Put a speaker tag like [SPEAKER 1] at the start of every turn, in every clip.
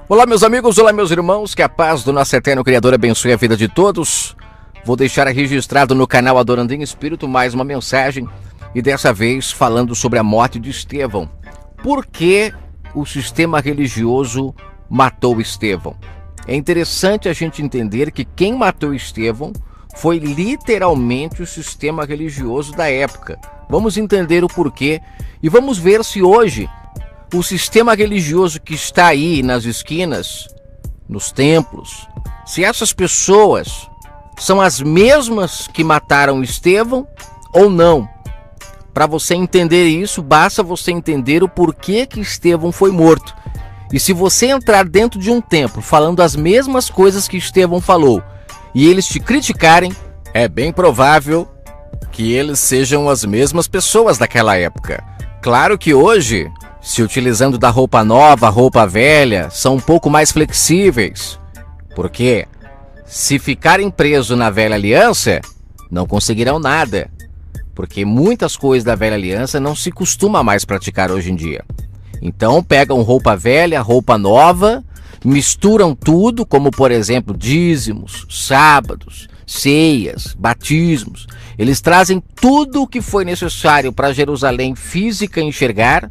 [SPEAKER 1] Olá meus amigos, olá meus irmãos, que a paz do nosso eterno Criador abençoe a vida de todos. Vou deixar registrado no canal Adorando em Espírito mais uma mensagem, e dessa vez falando sobre a morte de Estevão. Por que o sistema religioso matou Estevão? É interessante a gente entender que quem matou Estevão foi literalmente o sistema religioso da época. Vamos entender o porquê e vamos ver se hoje o sistema religioso que está aí nas esquinas, nos templos, se essas pessoas são as mesmas que mataram Estevão ou não. Para você entender isso, basta você entender o porquê que Estevão foi morto. E se você entrar dentro de um templo falando as mesmas coisas que Estevão falou e eles te criticarem, é bem provável que eles sejam as mesmas pessoas daquela época. Claro que hoje, se utilizando da roupa nova, roupa velha, são um pouco mais flexíveis. Porque se ficarem presos na velha aliança, não conseguirão nada. Porque muitas coisas da velha aliança não se costuma mais praticar hoje em dia. Então pegam roupa velha, roupa nova, misturam tudo, como por exemplo dízimos, sábados, ceias, batismos. Eles trazem tudo o que foi necessário para Jerusalém física enxergar,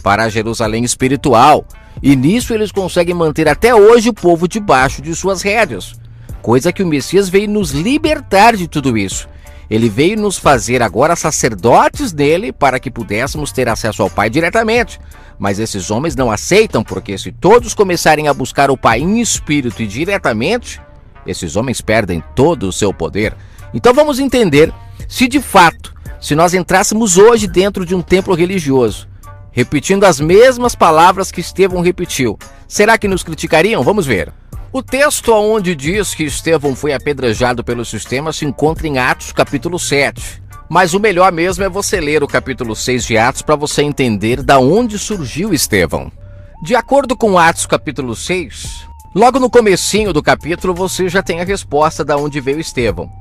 [SPEAKER 1] para a Jerusalém espiritual, e nisso eles conseguem manter até hoje o povo debaixo de suas rédeas, coisa que o Messias veio nos libertar de tudo isso. Ele veio nos fazer agora sacerdotes dele para que pudéssemos ter acesso ao Pai diretamente, mas esses homens não aceitam, porque se todos começarem a buscar o Pai em espírito e diretamente, esses homens perdem todo o seu poder. Então vamos entender se de fato, se nós entrássemos hoje dentro de um templo religioso, repetindo as mesmas palavras que Estevão repetiu, será que nos criticariam? Vamos ver. O texto onde diz que Estevão foi apedrejado pelo sistema se encontra em Atos capítulo 7. Mas o melhor mesmo é você ler o capítulo 6 de Atos para você entender da onde surgiu Estevão. De acordo com Atos capítulo 6, logo no comecinho do capítulo você já tem a resposta da onde veio Estevão.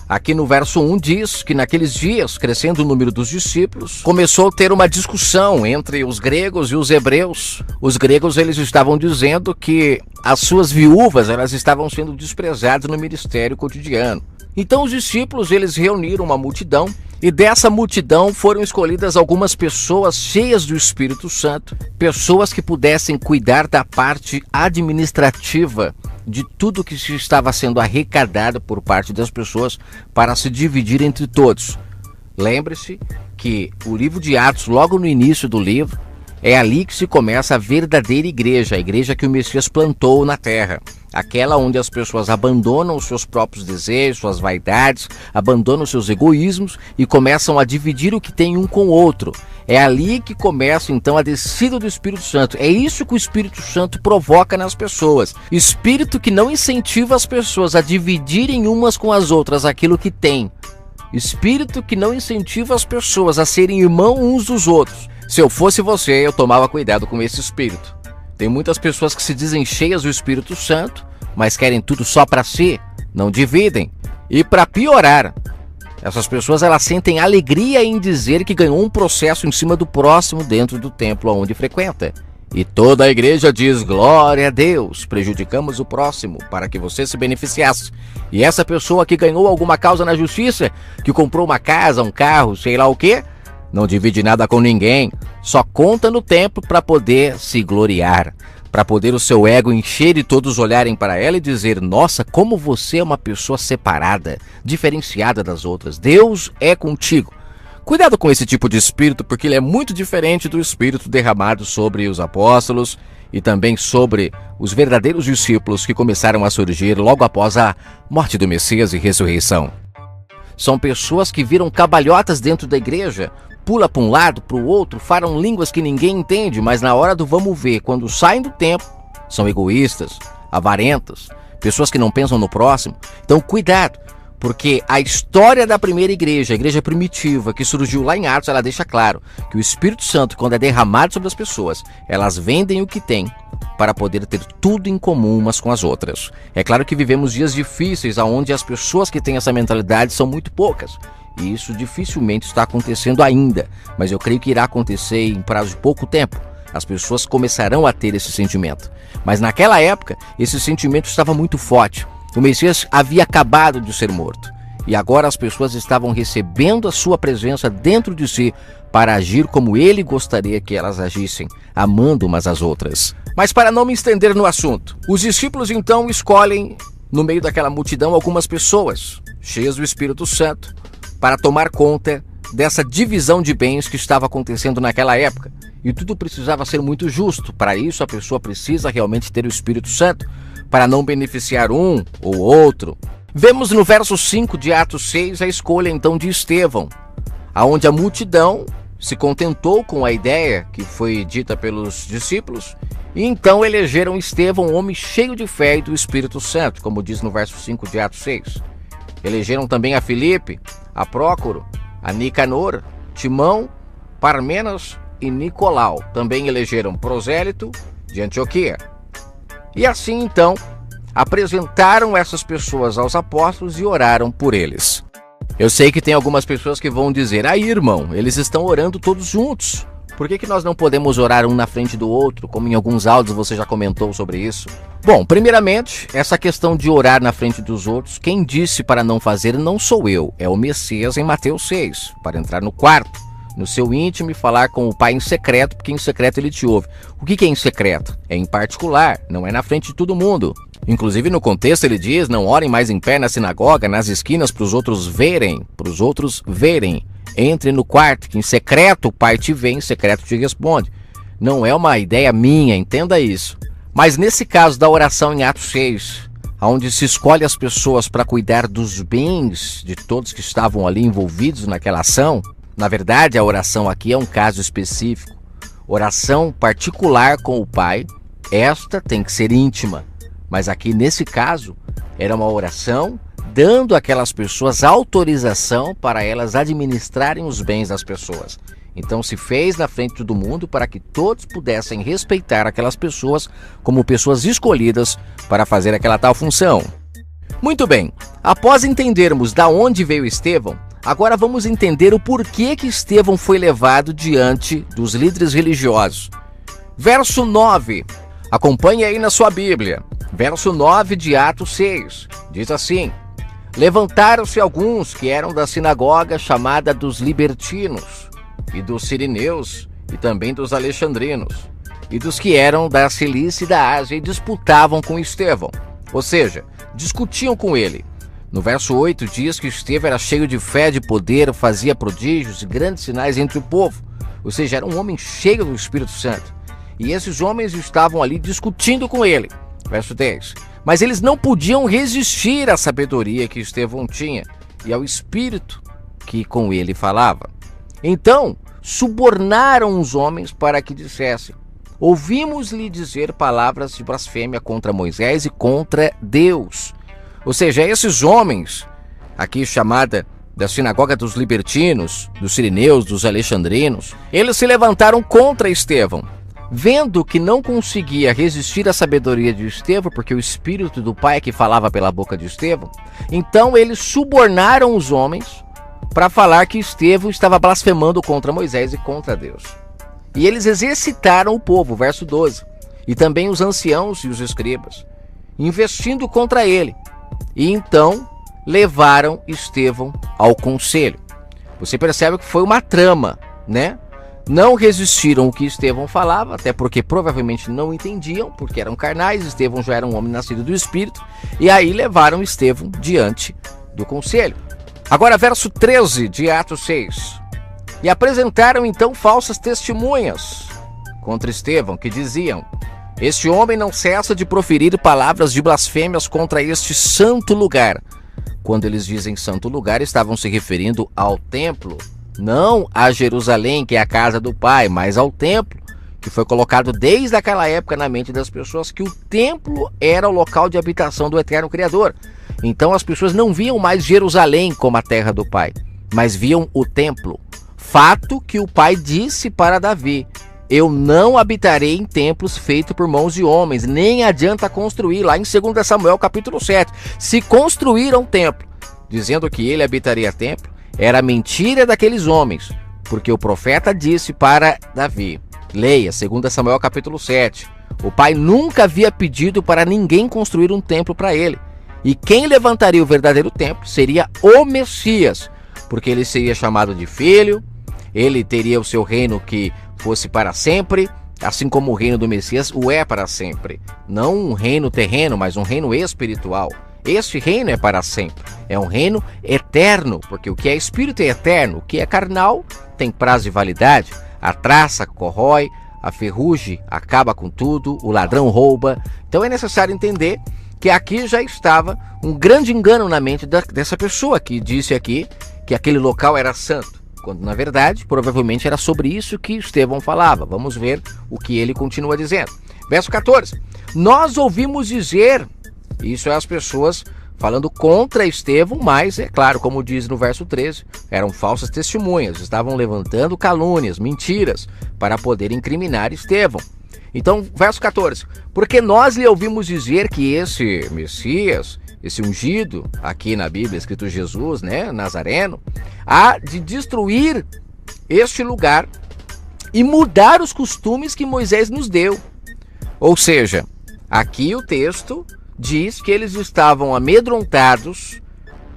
[SPEAKER 1] Aqui no verso 1 diz que naqueles dias, crescendo o número dos discípulos, começou a ter uma discussão entre os gregos e os hebreus. Os gregos eles estavam dizendo que as suas viúvas elas estavam sendo desprezadas no ministério cotidiano. Então os discípulos eles reuniram uma multidão e dessa multidão foram escolhidas algumas pessoas cheias do Espírito Santo, pessoas que pudessem cuidar da parte administrativa de tudo que estava sendo arrecadado por parte das pessoas para se dividir entre todos. Lembre-se que o livro de Atos, logo no início do livro, é ali que se começa a verdadeira igreja, a igreja que o Messias plantou na terra. Aquela onde as pessoas abandonam os seus próprios desejos, suas vaidades, abandonam os seus egoísmos e começam a dividir o que tem um com o outro. É ali que começa então a descida do Espírito Santo. É isso que o Espírito Santo provoca nas pessoas. Espírito que não incentiva as pessoas a dividirem umas com as outras aquilo que têm. Espírito que não incentiva as pessoas a serem irmãos uns dos outros. Se eu fosse você, eu tomava cuidado com esse espírito. Tem muitas pessoas que se dizem cheias do Espírito Santo, mas querem tudo só para si, não dividem. E para piorar, essas pessoas elas sentem alegria em dizer que ganhou um processo em cima do próximo dentro do templo onde frequenta. E toda a igreja diz, glória a Deus, prejudicamos o próximo para que você se beneficiasse. E essa pessoa que ganhou alguma causa na justiça, que comprou uma casa, um carro, sei lá o quê, não divide nada com ninguém, só conta no templo para poder se gloriar, para poder o seu ego encher e todos olharem para ela e dizer, nossa, como você é uma pessoa separada, diferenciada das outras, Deus é contigo. Cuidado com esse tipo de espírito, porque ele é muito diferente do espírito derramado sobre os apóstolos e também sobre os verdadeiros discípulos que começaram a surgir logo após a morte do Messias e ressurreição. São pessoas que viram cabalhotas dentro da igreja, pula para um lado, para o outro, falam línguas que ninguém entende, mas na hora do vamos ver, quando saem do templo, são egoístas, avarentas, pessoas que não pensam no próximo. Então cuidado, porque a história da primeira igreja, a igreja primitiva, que surgiu lá em Atos, ela deixa claro que o Espírito Santo, quando é derramado sobre as pessoas, elas vendem o que têm para poder ter tudo em comum umas com as outras. É claro que vivemos dias difíceis, onde as pessoas que têm essa mentalidade são muito poucas. E isso dificilmente está acontecendo ainda, mas eu creio que irá acontecer em prazo de pouco tempo. As pessoas começarão a ter esse sentimento. Mas naquela época, esse sentimento estava muito forte. O Messias havia acabado de ser morto. E agora as pessoas estavam recebendo a sua presença dentro de si para agir como ele gostaria que elas agissem, amando umas às outras. Mas para não me estender no assunto, os discípulos então escolhem, no meio daquela multidão, algumas pessoas cheias do Espírito Santo para tomar conta dessa divisão de bens que estava acontecendo naquela época. E tudo precisava ser muito justo. Para isso, a pessoa precisa realmente ter o Espírito Santo, para não beneficiar um ou outro. Vemos no verso 5 de Atos 6 a escolha então de Estevão, aonde a multidão se contentou com a ideia que foi dita pelos discípulos, e então elegeram Estevão, um homem cheio de fé e do Espírito Santo, como diz no verso 5 de Atos 6. Elegeram também a Filipe, a Prócoro, a Nicanor, Timão, Parmenas e Nicolau. Também elegeram Prosélito de Antioquia. E assim então apresentaram essas pessoas aos apóstolos e oraram por eles. Eu sei que tem algumas pessoas que vão dizer: aí, irmão, eles estão orando todos juntos. Por que nós não podemos orar um na frente do outro, como em alguns áudios você já comentou sobre isso? Bom, primeiramente, essa questão de orar na frente dos outros, quem disse para não fazer não sou eu, é o Messias em Mateus 6, para entrar no quarto, no seu íntimo e falar com o Pai em secreto, porque em secreto ele te ouve. O que é em secreto? É em particular, não é na frente de todo mundo. Inclusive no contexto ele diz: não orem mais em pé na sinagoga, nas esquinas, para os outros verem, Entre no quarto, que em secreto o Pai te vê, em secreto te responde. Não é uma ideia minha, entenda isso. Mas nesse caso da oração em Atos 6, onde se escolhe as pessoas para cuidar dos bens de todos que estavam ali envolvidos naquela ação, na verdade a oração aqui é um caso específico. Oração particular com o Pai, esta tem que ser íntima. Mas aqui nesse caso era uma oração dando àquelas pessoas autorização para elas administrarem os bens das pessoas. Então se fez na frente de todo mundo para que todos pudessem respeitar aquelas pessoas como pessoas escolhidas para fazer aquela tal função. Muito bem, após entendermos da onde veio Estevão, agora vamos entender o porquê que Estevão foi levado diante dos líderes religiosos. Verso 9, acompanhe aí na sua Bíblia. Verso 9 de Atos 6, diz assim: levantaram-se alguns que eram da sinagoga chamada dos libertinos, e dos sirineus, e também dos alexandrinos, e dos que eram da Cilícia e da Ásia, e disputavam com Estevão, ou seja, discutiam com ele. No verso 8 diz que Estevão era cheio de fé, de poder, fazia prodígios e grandes sinais entre o povo, ou seja, era um homem cheio do Espírito Santo. E esses homens estavam ali discutindo com ele. Verso 10. Mas eles não podiam resistir à sabedoria que Estevão tinha e ao Espírito que com ele falava. Então, subornaram os homens para que dissessem: ouvimos-lhe dizer palavras de blasfêmia contra Moisés e contra Deus. Ou seja, esses homens, aqui chamada da sinagoga dos libertinos, dos sirineus, dos alexandrinos, eles se levantaram contra Estevão. Vendo que não conseguia resistir à sabedoria de Estevão, porque o Espírito do Pai que falava pela boca de Estevão, então eles subornaram os homens para falar que Estevão estava blasfemando contra Moisés e contra Deus. E eles exercitaram o povo, verso 12, e também os anciãos e os escribas, investindo contra ele. E então levaram Estevão ao conselho. Você percebe que foi uma trama, né? Não resistiram ao que Estevão falava, até porque provavelmente não entendiam, porque eram carnais. Estevão já era um homem nascido do Espírito, e aí levaram Estevão diante do conselho. Agora verso 13 de Atos 6. E apresentaram então falsas testemunhas contra Estevão, que diziam: este homem não cessa de proferir palavras de blasfêmias contra este santo lugar. Quando eles dizem santo lugar, estavam se referindo ao templo, não a Jerusalém, que é a casa do Pai, mas ao templo, que foi colocado desde aquela época na mente das pessoas que o templo era o local de habitação do eterno Criador. Então as pessoas não viam mais Jerusalém como a terra do Pai, mas viam o templo. Fato que o Pai disse para Davi: eu não habitarei em templos feitos por mãos de homens, nem adianta construir, lá em 2 Samuel capítulo 7. Se construíram templo, dizendo que ele habitaria templo, era mentira daqueles homens, porque o profeta disse para Davi: Leia 2 Samuel capítulo 7. O pai nunca havia pedido para ninguém construir um templo para ele. E quem levantaria o verdadeiro templo seria o Messias, porque ele seria chamado de filho, ele teria o seu reino que fosse para sempre, assim como o reino do Messias o é para sempre. Não um reino terreno, mas um reino espiritual. Este reino é para sempre, é um reino eterno, porque o que é espírito é eterno, o que é carnal tem prazo de validade. A traça corrói, a ferrugem acaba com tudo, o ladrão rouba. Então é necessário entender que aqui já estava um grande engano na mente dessa pessoa que disse aqui que aquele local era santo, quando na verdade provavelmente era sobre isso que Estevão falava. Vamos ver o que ele continua dizendo. Verso 14. Nós ouvimos dizer, isso é as pessoas falando contra Estevão, mas é claro, como diz no verso 13, eram falsas testemunhas, estavam levantando calúnias, mentiras, para poder incriminar Estevão. Então, verso 14, porque nós lhe ouvimos dizer que esse Messias, esse ungido, aqui na Bíblia escrito Jesus, né, Nazareno, há de destruir este lugar e mudar os costumes que Moisés nos deu. Ou seja, aqui o texto diz que eles estavam amedrontados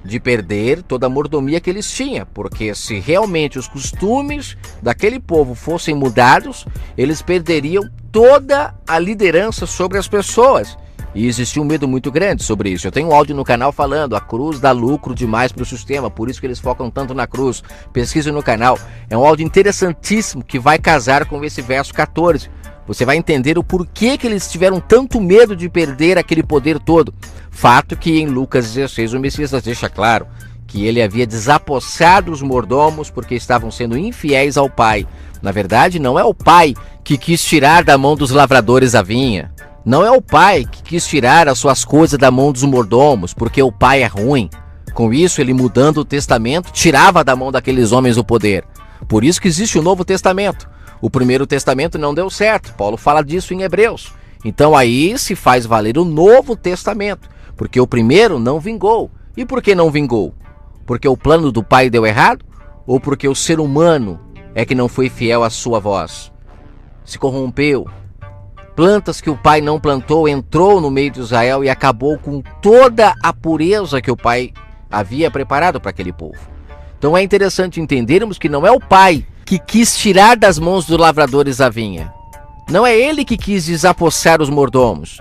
[SPEAKER 1] de perder toda a mordomia que eles tinham, porque se realmente os costumes daquele povo fossem mudados, eles perderiam toda a liderança sobre as pessoas. E existia um medo muito grande sobre isso. Eu tenho um áudio no canal falando, a cruz dá lucro demais para o sistema, por isso que eles focam tanto na cruz. Pesquise no canal, é um áudio interessantíssimo que vai casar com esse verso 14. Você vai entender o porquê que eles tiveram tanto medo de perder aquele poder todo. Fato que em Lucas 16 o Messias deixa claro que ele havia desapossado os mordomos porque estavam sendo infiéis ao pai. Na verdade, não é o pai que quis tirar da mão dos lavradores a vinha. Não é o pai que quis tirar as suas coisas da mão dos mordomos, porque o pai é ruim. Com isso, ele mudando o testamento, tirava da mão daqueles homens o poder. Por isso que existe o Novo Testamento. O Primeiro Testamento não deu certo. Paulo fala disso em Hebreus. Então aí se faz valer o Novo Testamento, porque o primeiro não vingou. E por que não vingou? Porque o plano do pai deu errado? Ou porque o ser humano é que não foi fiel à sua voz? Se corrompeu. Plantas que o pai não plantou entrou no meio de Israel e acabou com toda a pureza que o pai havia preparado para aquele povo. Então é interessante entendermos que não é o pai que quis tirar das mãos dos lavradores a vinha. Não é ele que quis desapossar os mordomos,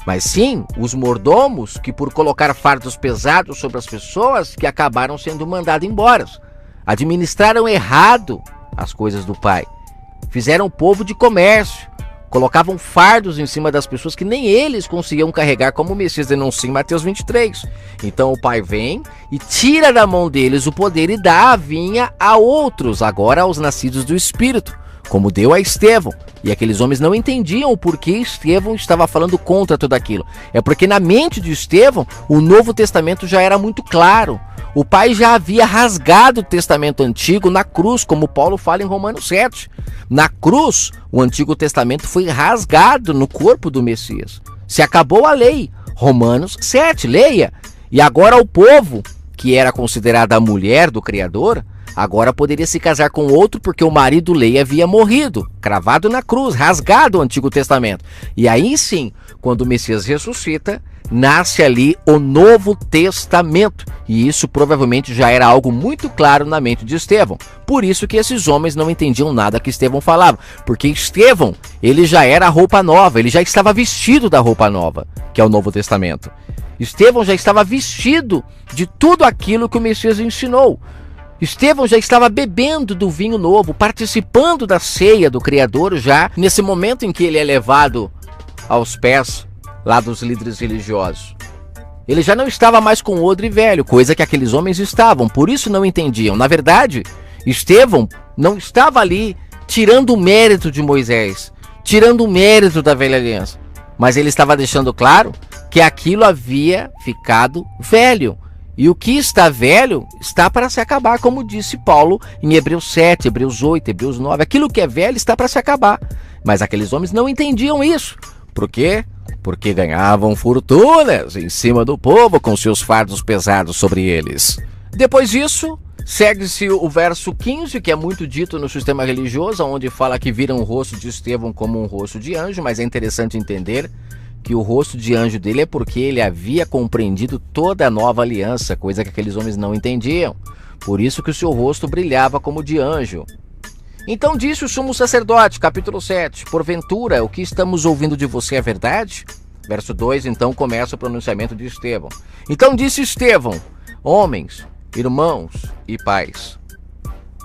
[SPEAKER 1] mas sim os mordomos que, por colocar fardos pesados sobre as pessoas, que acabaram sendo mandados embora. Administraram errado as coisas do pai. Fizeram povo de comércio. Colocavam fardos em cima das pessoas que nem eles conseguiam carregar, como o Messias denuncia em Mateus 23. Então o pai vem e tira da mão deles o poder e dá a vinha a outros, agora aos nascidos do Espírito, como deu a Estevão. E aqueles homens não entendiam o porquê Estevão estava falando contra tudo aquilo. É porque na mente de Estevão, o Novo Testamento já era muito claro. O pai já havia rasgado o Testamento Antigo na cruz, como Paulo fala em Romanos 7. Na cruz, o Antigo Testamento foi rasgado no corpo do Messias. Se acabou a lei. Romanos 7, leia. E agora o povo, que era considerada a mulher do Criador, agora poderia se casar com outro porque o marido lei havia morrido, cravado na cruz, rasgado o Antigo Testamento. E aí sim, quando o Messias ressuscita, nasce ali o Novo Testamento. E isso provavelmente já era algo muito claro na mente de Estevão. Por isso que esses homens não entendiam nada que Estevão falava. Porque Estevão, ele já era a roupa nova, ele já estava vestido da roupa nova, que é o Novo Testamento. Estevão já estava vestido de tudo aquilo que o Messias ensinou. Estevão já estava bebendo do vinho novo, participando da ceia do Criador já nesse momento em que ele é levado aos pés lá dos líderes religiosos. Ele já não estava mais com odre velho, coisa que aqueles homens estavam, por isso não entendiam. Na verdade, Estevão não estava ali tirando o mérito de Moisés, tirando o mérito da velha aliança, mas ele estava deixando claro que aquilo havia ficado velho. E o que está velho está para se acabar, como disse Paulo em Hebreus 7, Hebreus 8, Hebreus 9. Aquilo que é velho está para se acabar. Mas aqueles homens não entendiam isso. Por quê? Porque ganhavam fortunas em cima do povo com seus fardos pesados sobre eles. Depois disso, segue-se o verso 15, que é muito dito no sistema religioso, onde fala que viram o rosto de Estevão como um rosto de anjo, mas é interessante entender que o rosto de anjo dele é porque ele havia compreendido toda a nova aliança, coisa que aqueles homens não entendiam. Por isso que o seu rosto brilhava como de anjo. Então disse o sumo sacerdote, capítulo 7, porventura o que estamos ouvindo de você é verdade? Verso 2, então começa o pronunciamento de Estevão. Então disse Estevão, homens, irmãos e pais,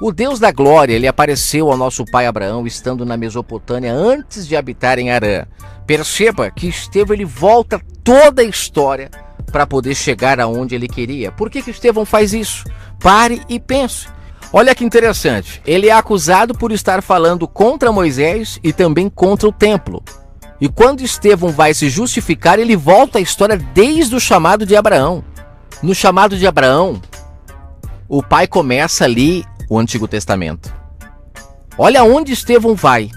[SPEAKER 1] o Deus da glória, ele apareceu ao nosso pai Abraão estando na Mesopotâmia antes de habitar em Harã. Perceba que Estevão ele volta toda a história para poder chegar aonde ele queria. Por que Estevão faz isso? Pare e pense. Olha que interessante, ele é acusado por estar falando contra Moisés e também contra o templo. E quando Estevão vai se justificar, ele volta a história desde o chamado de Abraão. No chamado de Abraão, o pai começa ali o Antigo Testamento. Olha onde Estevão vai.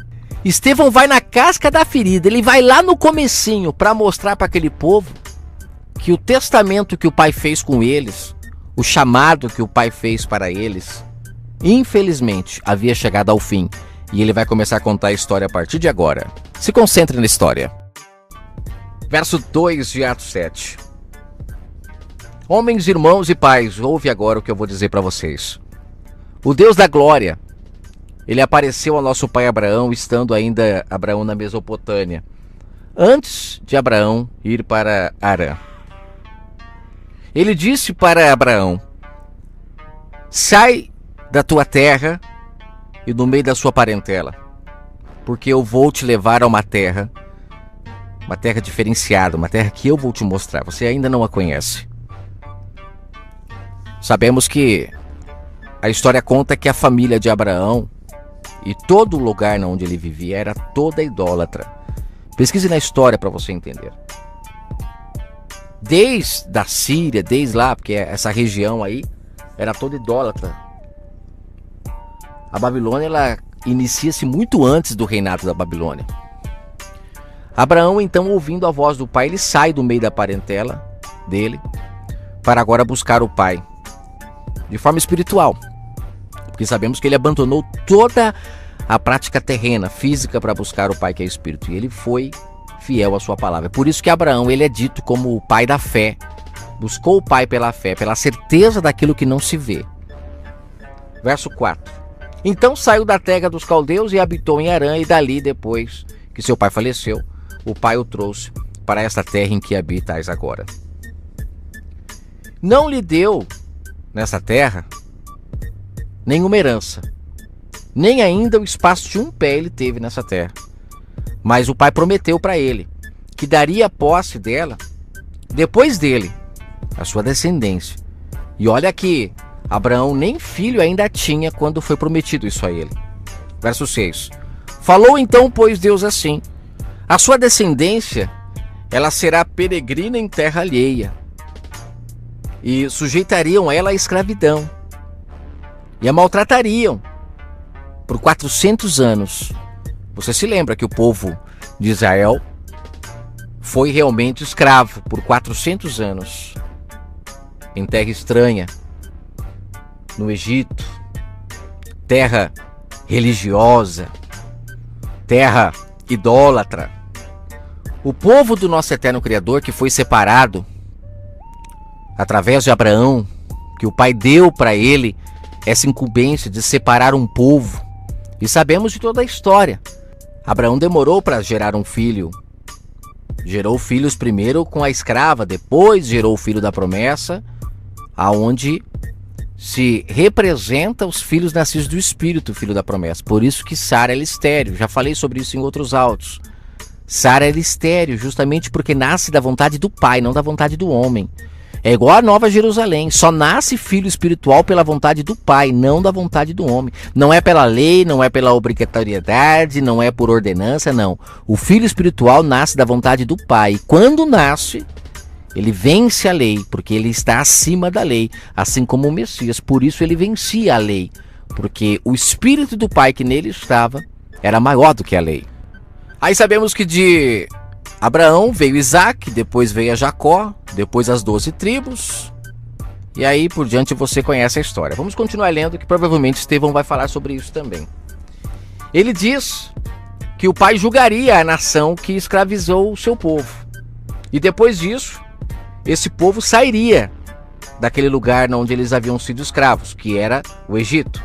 [SPEAKER 1] Estevão vai na casca da ferida, ele vai lá no comecinho para mostrar para aquele povo que o testamento que o pai fez com eles, o chamado que o pai fez para eles, infelizmente havia chegado ao fim. E ele vai começar a contar a história a partir de agora. Se concentre na história. Verso 2 de Atos 7. Homens, irmãos e pais, ouve agora o que eu vou dizer para vocês. O Deus da glória, ele apareceu ao nosso pai Abraão, estando ainda Abraão na Mesopotâmia, antes de Abraão ir para Harã. Ele disse para Abraão, sai da tua terra e do meio da sua parentela, porque eu vou te levar a uma terra diferenciada, uma terra que eu vou te mostrar, você ainda não a conhece. Sabemos que a história conta que a família de Abraão e todo o lugar onde ele vivia era toda idólatra. Pesquise na história para você entender. Desde a Síria, desde lá, porque essa região aí era toda idólatra. A Babilônia ela inicia-se muito antes do reinado da Babilônia. Abraão, então, ouvindo a voz do pai, ele sai do meio da parentela dele para agora buscar o pai de forma espiritual. Porque sabemos que ele abandonou toda a prática terrena, física, para buscar o pai que é espírito. E ele foi fiel à sua palavra. Por isso que Abraão ele é dito como o pai da fé. Buscou o pai pela fé, pela certeza daquilo que não se vê. Verso 4. Então saiu da terra dos caldeus e habitou em Harã, e dali, depois que seu pai faleceu, o pai o trouxe para esta terra em que habitais agora. Não lhe deu, nessa terra, nenhuma herança, nem ainda o espaço de um pé ele teve nessa terra. Mas o pai prometeu para ele que daria posse dela, depois dele, a sua descendência. E olha que Abraão nem filho ainda tinha quando foi prometido isso a ele. Verso 6. Falou então, pois, Deus assim: a sua descendência, ela será peregrina em terra alheia, e sujeitariam ela à escravidão, e a maltratariam por 400 anos. Você se lembra que o povo de Israel foi realmente escravo por 400 anos em terra estranha, no Egito, terra religiosa, terra idólatra. O povo do nosso eterno Criador, que foi separado através de Abraão, que o pai deu para ele essa incumbência de separar um povo. E sabemos de toda a história. Abraão demorou para gerar um filho. Gerou filhos primeiro com a escrava, depois gerou o filho da promessa, aonde se representa os filhos nascidos do Espírito, filho da promessa. Por isso que Sara era estéril. Já falei sobre isso em outros áudios. Sara era estéril justamente porque nasce da vontade do pai, não da vontade do homem. É igual a Nova Jerusalém, só nasce filho espiritual pela vontade do pai, não da vontade do homem. Não é pela lei, não é pela obrigatoriedade, não é por ordenança, não. O filho espiritual nasce da vontade do pai. E quando nasce, ele vence a lei, porque ele está acima da lei, assim como o Messias. Por isso ele vencia a lei, porque o espírito do pai que nele estava era maior do que a lei. Aí sabemos que de Abraão veio Isaac, depois veio a Jacó, depois as 12 tribos, E aí por diante você conhece a história. Vamos continuar lendo, que provavelmente Estevão vai falar sobre isso também. Ele diz que o pai julgaria a nação que escravizou o seu povo. E depois disso, esse povo sairia daquele lugar onde eles haviam sido escravos, que era o Egito.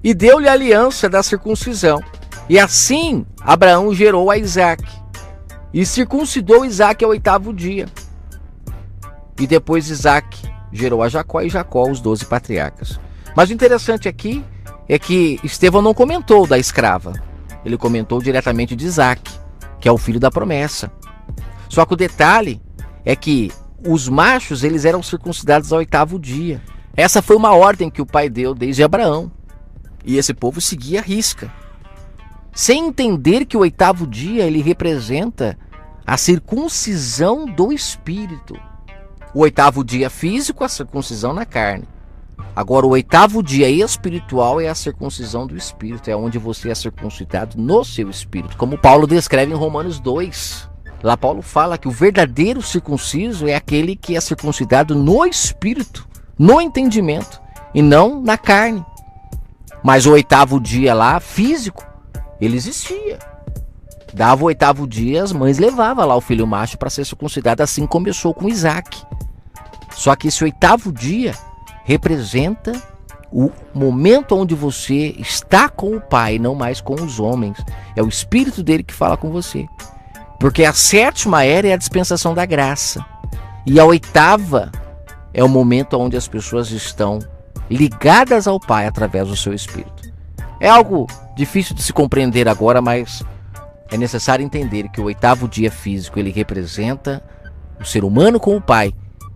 [SPEAKER 1] E deu-lhe a aliança da circuncisão. E assim Abraão gerou a Isaque. E circuncidou Isaque ao 8º dia. E depois Isaque gerou a Jacó e Jacó os 12 patriarcas. Mas o interessante aqui é que Estevão não comentou da escrava. Ele comentou diretamente de Isaque, que é o filho da promessa. Só que o detalhe é que os machos eles eram circuncidados ao 8º dia. Essa foi uma ordem que o pai deu desde Abraão. E esse povo seguia à risca. Sem entender que o 8º dia ele representa a circuncisão do espírito. O 8º dia físico, a circuncisão na carne. Agora, o 8º dia espiritual é a circuncisão do espírito. É onde você é circuncidado no seu espírito. Como Paulo descreve em Romanos 2. Lá Paulo fala que o verdadeiro circunciso é aquele que é circuncidado no espírito, no entendimento, e não na carne. Mas o 8º dia lá, físico, ele existia. Dava o 8º dia, as mães levavam lá o filho macho para ser circuncidado, assim começou com Isaque. Só que esse 8º dia representa o momento onde você está com o Pai, não mais com os homens. É o Espírito dele que fala com você. Porque a 7ª era é a dispensação da graça. E a 8ª é o momento onde as pessoas estão ligadas ao Pai através do seu Espírito. É algo difícil de se compreender agora, mas é necessário entender que o 8º dia físico ele representa o ser humano com o Pai.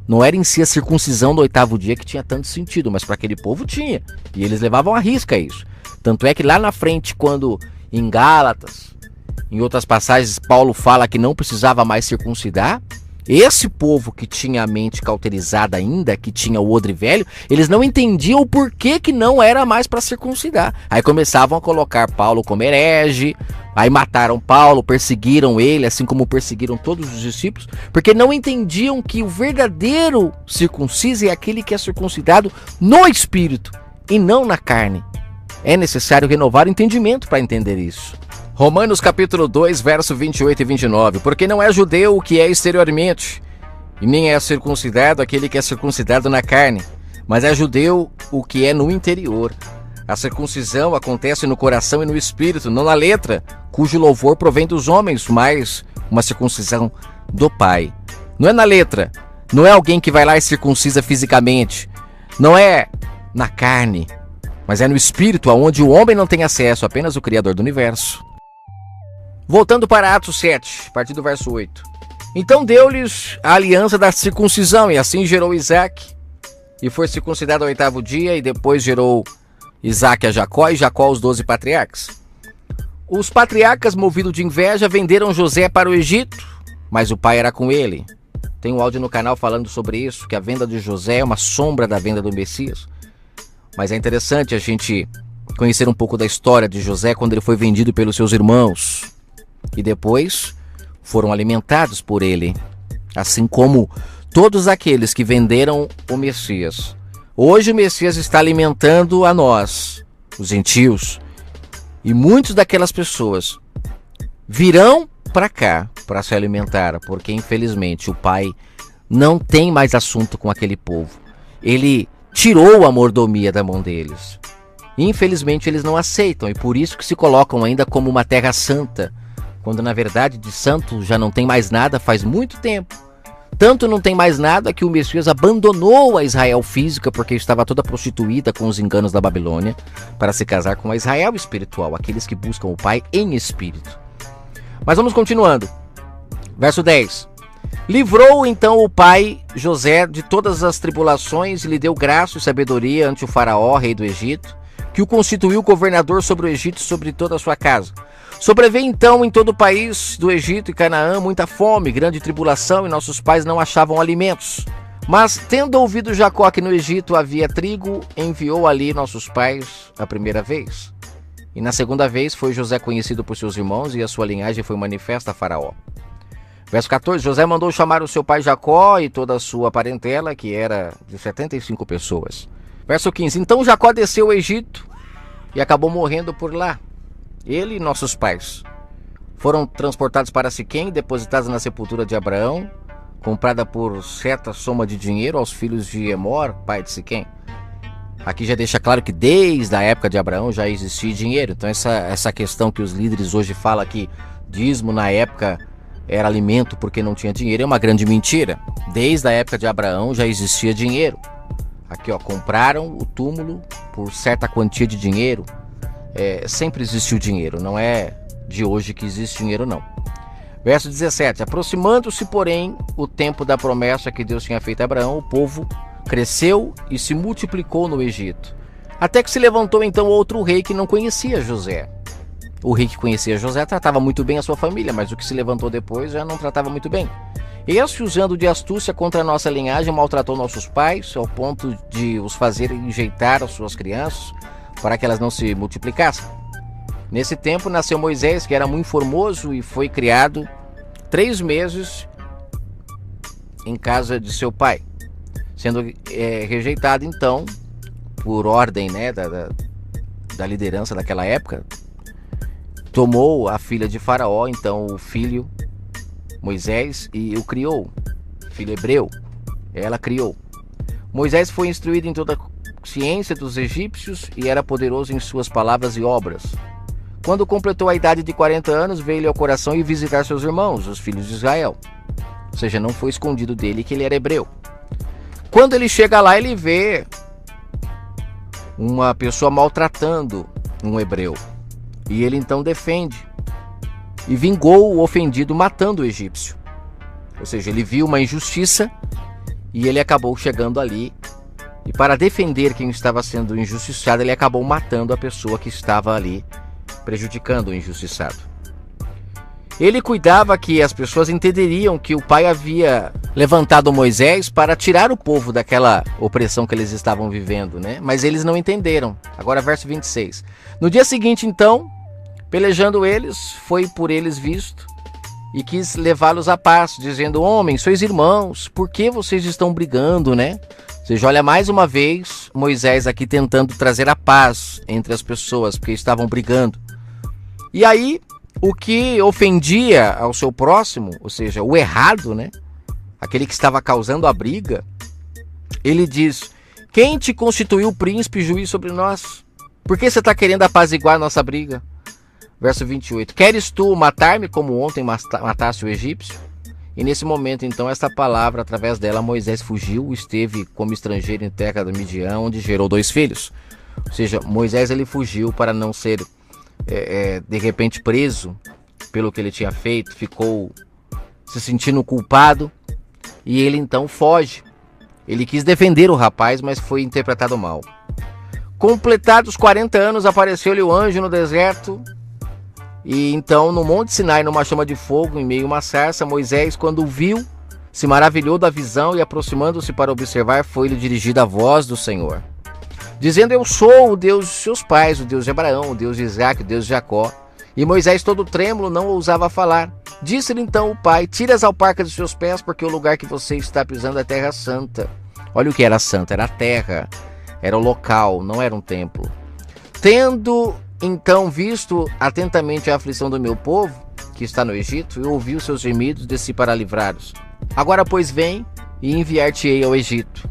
[SPEAKER 1] Não era em si a circuncisão do 8º dia que tinha tanto sentido, mas para aquele povo tinha. E eles levavam à risca isso. Tanto é que lá na frente, quando em Gálatas, em outras passagens, Paulo fala que não precisava mais circuncidar, esse povo que tinha a mente cauterizada ainda, que tinha o odre velho, eles não entendiam o porquê que não era mais para circuncidar. Aí começavam a colocar Paulo como herege, aí mataram Paulo, perseguiram ele, assim como perseguiram todos os discípulos, porque não entendiam que o verdadeiro circunciso é aquele que é circuncidado no espírito e não na carne. É necessário renovar o entendimento para entender isso. Romanos capítulo 2, verso 28 e 29. Porque não é judeu o que é exteriormente, e nem é circuncidado aquele que é circuncidado na carne, mas é judeu o que é no interior. A circuncisão acontece no coração e no espírito, não na letra, cujo louvor provém dos homens, mas uma circuncisão do Pai. Não é na letra, não é alguém que vai lá e circuncisa fisicamente, não é na carne, mas é no espírito, aonde o homem não tem acesso, apenas o Criador do universo. Voltando para Atos 7, a partir do verso 8. Então deu-lhes a aliança da circuncisão, e assim gerou Isaque, e foi circuncidado ao 8º dia, e depois gerou Isaque a Jacó, e Jacó aos 12 patriarcas. Os patriarcas, movidos de inveja, venderam José para o Egito, mas o pai era com ele. Tem um áudio no canal falando sobre isso, que a venda de José é uma sombra da venda do Messias. Mas é interessante a gente conhecer um pouco da história de José quando ele foi vendido pelos seus irmãos. E depois foram alimentados por ele, assim como todos aqueles que venderam o Messias. Hoje o Messias está alimentando a nós, os gentios, e muitas daquelas pessoas virão para cá para se alimentar, porque infelizmente o Pai não tem mais assunto com aquele povo. Ele tirou a mordomia da mão deles. Infelizmente eles não aceitam, e por isso que se colocam ainda como uma terra santa, quando na verdade de santo já não tem mais nada faz muito tempo. Tanto não tem mais nada que o Messias abandonou a Israel física, porque estava toda prostituída com os enganos da Babilônia, para se casar com a Israel espiritual, aqueles que buscam o Pai em espírito. Mas vamos continuando. Verso 10. Livrou então o pai José de todas as tribulações e lhe deu graça e sabedoria ante o faraó, rei do Egito, que o constituiu governador sobre o Egito e sobre toda a sua casa. Sobreveio então em todo o país do Egito e Canaã muita fome, grande tribulação, e nossos pais não achavam alimentos. Mas, tendo ouvido Jacó que no Egito havia trigo, enviou ali nossos pais a primeira vez. E na segunda vez foi José conhecido por seus irmãos, e a sua linhagem foi manifesta a Faraó. Verso 14, José mandou chamar o seu pai Jacó e toda a sua parentela, que era de 75 pessoas. Verso 15, então Jacó desceu ao Egito e acabou morrendo por lá. Ele e nossos pais foram transportados para Siquém, depositados na sepultura de Abraão, comprada por certa soma de dinheiro aos filhos de Emor, pai de Siquém. Aqui já deixa claro que desde a época de Abraão já existia dinheiro. Então essa questão que os líderes hoje falam que dízimo na época era alimento porque não tinha dinheiro é uma grande mentira. Desde a época de Abraão já existia dinheiro. Aqui, ó, compraram o túmulo por certa quantia de dinheiro. Sempre existiu dinheiro, não é de hoje que existe dinheiro, não. Verso 17, aproximando-se, porém, o tempo da promessa que Deus tinha feito a Abraão, o povo cresceu e se multiplicou no Egito. Até que se levantou então outro rei que não conhecia José. O rei que conhecia José tratava muito bem a sua família, mas o que se levantou depois já não tratava muito bem. Este, usando de astúcia contra a nossa linhagem, maltratou nossos pais, ao ponto de os fazer enjeitar as suas crianças, para que elas não se multiplicassem. Nesse tempo nasceu Moisés, que era muito formoso e foi criado 3 meses em casa de seu pai, sendo rejeitado então, por ordem, né, da liderança daquela época. Tomou a filha de Faraó, então o filho Moisés, e o criou, filho hebreu, ela criou. Moisés foi instruído em toda a ciência dos egípcios e era poderoso em suas palavras e obras. Quando completou a idade de 40 anos, veio-lhe ao coração ir visitar seus irmãos, os filhos de Israel. Ou seja, não foi escondido dele que ele era hebreu. Quando ele chega lá, ele vê uma pessoa maltratando um hebreu. E ele então defende e vingou o ofendido matando o egípcio. Ou seja, ele viu uma injustiça e ele acabou chegando ali. E para defender quem estava sendo injustiçado, ele acabou matando a pessoa que estava ali prejudicando o injustiçado. Ele cuidava que as pessoas entenderiam que o pai havia levantado Moisés para tirar o povo daquela opressão que eles estavam vivendo, né? Mas eles não entenderam. Agora verso 26. No dia seguinte, então, pelejando eles, foi por eles visto e quis levá-los à paz, dizendo: homens, sois irmãos, por que vocês estão brigando, né? Ou seja, olha mais uma vez Moisés aqui tentando trazer a paz entre as pessoas, porque estavam brigando. E aí, o que ofendia ao seu próximo, ou seja, o errado, né? Aquele que estava causando a briga, ele diz: quem te constituiu príncipe e juiz sobre nós? Por que você está querendo apaziguar a nossa briga? Verso 28. Queres tu matar-me como ontem mataste o egípcio? E nesse momento, então, esta palavra, através dela, Moisés fugiu, esteve como estrangeiro em terra do Midian, onde gerou 2 filhos. Ou seja, Moisés ele fugiu para não ser de repente preso pelo que ele tinha feito, ficou se sentindo culpado e ele então foge. Ele quis defender o rapaz, mas foi interpretado mal. Completados 40 anos, apareceu-lhe o anjo no deserto. E então no Monte Sinai, numa chama de fogo, em meio a uma sarça, Moisés, quando o viu, se maravilhou da visão e, aproximando-se para observar, foi-lhe dirigida a voz do Senhor, dizendo: eu sou o Deus de seus pais, o Deus de Abraão, o Deus de Isaac, o Deus de Jacó. E Moisés, todo trêmulo, não ousava falar. Disse-lhe então o pai: tira as alparcas de seus pés, porque o lugar que você está pisando é terra santa. Olha o que era santa, era a terra, era o local, não era um templo. Tendo então visto atentamente a aflição do meu povo, que está no Egito, e ouvi os seus gemidos, desci para livrá-los. Agora, pois, vem e enviar-te-ei ao Egito.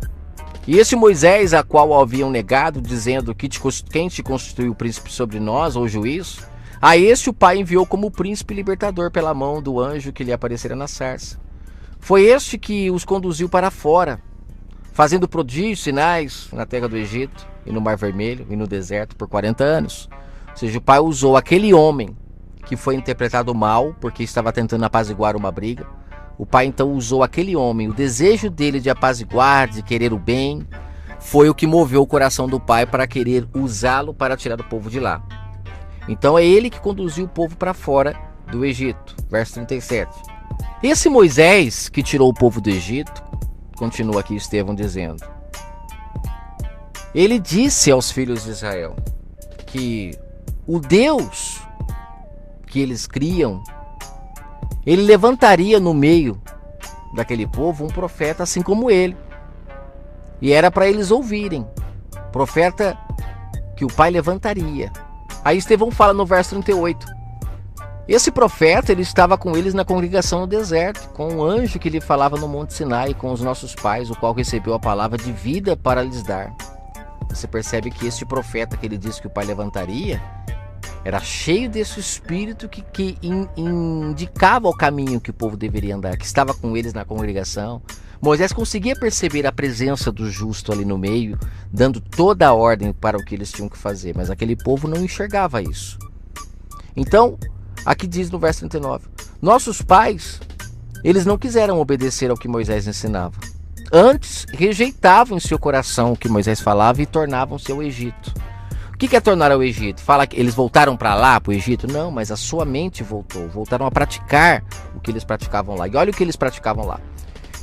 [SPEAKER 1] E esse Moisés, a qual haviam negado, dizendo: quem te constituiu príncipe sobre nós, ou juiz? A este o pai enviou como príncipe libertador pela mão do anjo que lhe aparecera na sarça. Foi este que os conduziu para fora, fazendo prodígios, sinais na terra do Egito, e no Mar Vermelho, e no deserto por 40 anos. Ou seja, o pai usou aquele homem que foi interpretado mal, porque estava tentando apaziguar uma briga. O pai então usou aquele homem, o desejo dele de apaziguar, de querer o bem, foi o que moveu o coração do pai para querer usá-lo para tirar o povo de lá. Então é ele que conduziu o povo para fora do Egito. Verso 37. Esse Moisés que tirou o povo do Egito, continua aqui Estevão dizendo, ele disse aos filhos de Israel que o Deus que eles criam, ele levantaria no meio daquele povo um profeta assim como ele. E era para eles ouvirem. Profeta que o Pai levantaria. Aí Estevão fala no verso 38. Esse profeta, ele estava com eles na congregação no deserto, com um anjo que lhe falava no Monte Sinai, com os nossos pais, o qual recebeu a palavra de vida para lhes dar. Você percebe que este profeta que ele disse que o Pai levantaria, era cheio desse espírito que indicava o caminho que o povo deveria andar, que estava com eles na congregação. Moisés conseguia perceber a presença do justo ali no meio, dando toda a ordem para o que eles tinham que fazer, mas aquele povo não enxergava isso. Então, aqui diz no verso 39, nossos pais, eles não quiseram obedecer ao que Moisés ensinava. Antes, rejeitavam em seu coração o que Moisés falava e tornavam-se ao Egito. O que é tornar ao Egito? Fala que eles voltaram para lá, para o Egito? Não, mas a sua mente voltou. Voltaram a praticar o que eles praticavam lá. E olha o que eles praticavam lá.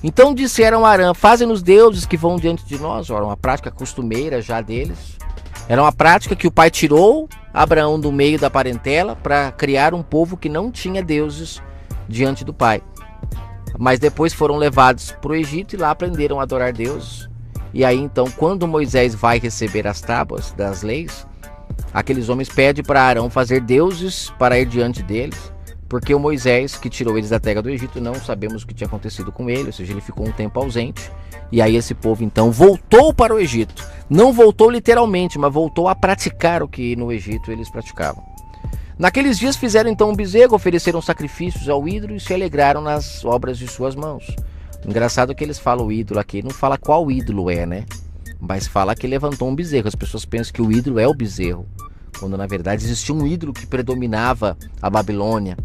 [SPEAKER 1] Então disseram a Arã, fazem-nos deuses que vão diante de nós. Ora, uma prática costumeira já deles. Era uma prática que o pai tirou Abraão do meio da parentela para criar um povo que não tinha deuses diante do pai. Mas depois foram levados para o Egito e lá aprenderam a adorar deuses. E aí então, quando Moisés vai receber as tábuas das leis, aqueles homens pedem para Arão fazer deuses para ir diante deles, porque o Moisés, que tirou eles da terra do Egito, não sabemos o que tinha acontecido com ele, ou seja, ele ficou um tempo ausente. E aí esse povo então voltou para o Egito. Não voltou literalmente, mas voltou a praticar o que no Egito eles praticavam. Naqueles dias fizeram então um bezerro, ofereceram sacrifícios ao ídolo e se alegraram nas obras de suas mãos. Engraçado que eles falam o ídolo aqui, não fala qual ídolo é, né? Mas fala que levantou um bezerro. As pessoas pensam que o ídolo é o bezerro, quando na verdade existia um ídolo que predominava a Babilônia.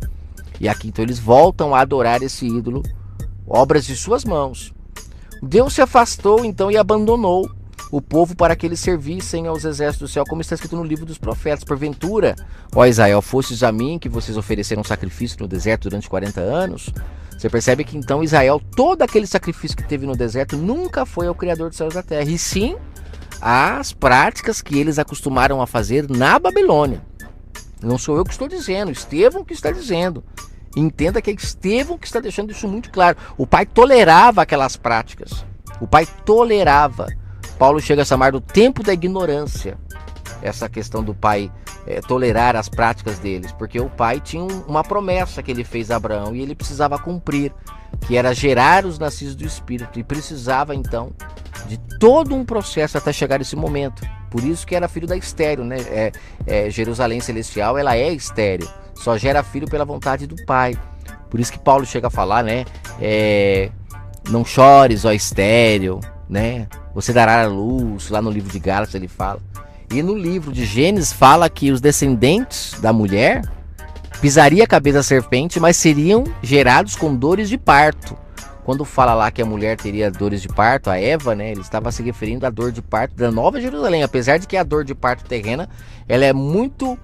[SPEAKER 1] E aqui então eles voltam a adorar esse ídolo, obras de suas mãos. Deus se afastou então e abandonou o povo para que eles servissem aos exércitos do céu, como está escrito no livro dos profetas. Porventura, ó Israel, fostes a mim que vocês ofereceram sacrifício no deserto durante 40 anos. Você percebe que então Israel, todo aquele sacrifício que teve no deserto, nunca foi ao Criador dos céus e da terra, e sim às práticas que eles acostumaram a fazer na Babilônia. Não sou eu que estou dizendo, Estevão que está dizendo. Entenda que é Estevão que está deixando isso muito claro. O pai tolerava aquelas práticas. O pai tolerava. Paulo chega a chamar do tempo da ignorância essa questão do pai tolerar as práticas deles, porque o pai tinha uma promessa que ele fez a Abraão e ele precisava cumprir, que era gerar os nascidos do Espírito, e precisava então de todo um processo até chegar esse momento. Por isso que era filho da estéreo, né? Jerusalém Celestial, ela é estéreo, só gera filho pela vontade do pai. Por isso que Paulo chega a falar, né? Não chores, ó estéreo, né? Você dará a luz, lá no livro de Gálatas ele fala. E no livro de Gênesis fala que os descendentes da mulher pisaria a cabeça da serpente, mas seriam gerados com dores de parto. Quando fala lá que a mulher teria dores de parto, a Eva, né, ele estava se referindo à dor de parto da Nova Jerusalém. Apesar de que a dor de parto terrena, ela é muito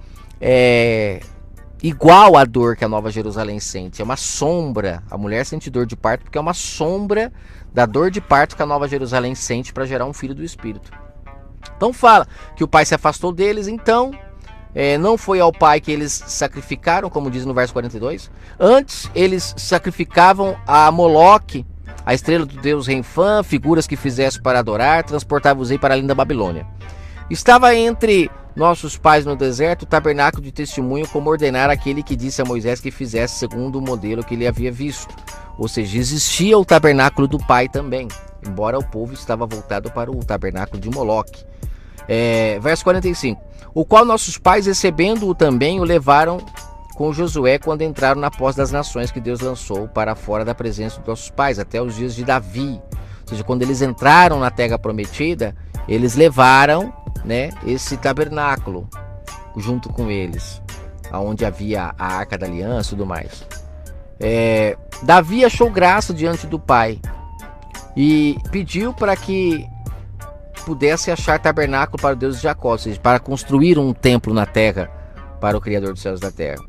[SPEAKER 1] igual à dor que a Nova Jerusalém sente. É uma sombra. A mulher sente dor de parto porque é uma sombra da dor de parto que a Nova Jerusalém sente para gerar um filho do Espírito. Então fala que o pai se afastou deles, então não foi ao pai que eles sacrificaram, como diz no verso 42. Antes eles sacrificavam a Moloque, a estrela do deus Renfã, figuras que fizesse para adorar, transportavam-os para a linda Babilônia. Estava entre nossos pais no deserto o tabernáculo de testemunho, como ordenar aquele que disse a Moisés que fizesse segundo o modelo que ele havia visto. Ou seja, existia o tabernáculo do pai também, embora o povo estava voltado para o tabernáculo de Moloque. Verso 45. O qual nossos pais, recebendo-o também, o levaram com Josué quando entraram na posse das nações que Deus lançou para fora da presença dos nossos pais, até os dias de Davi. Ou seja, quando eles entraram na terra prometida, eles levaram, né, esse tabernáculo junto com eles, onde havia a arca da aliança e tudo mais. Davi achou graça diante do pai e pediu para que pudesse achar tabernáculo para o Deus de Jacó, ou seja, para construir um templo na terra para o Criador dos céus e da terra.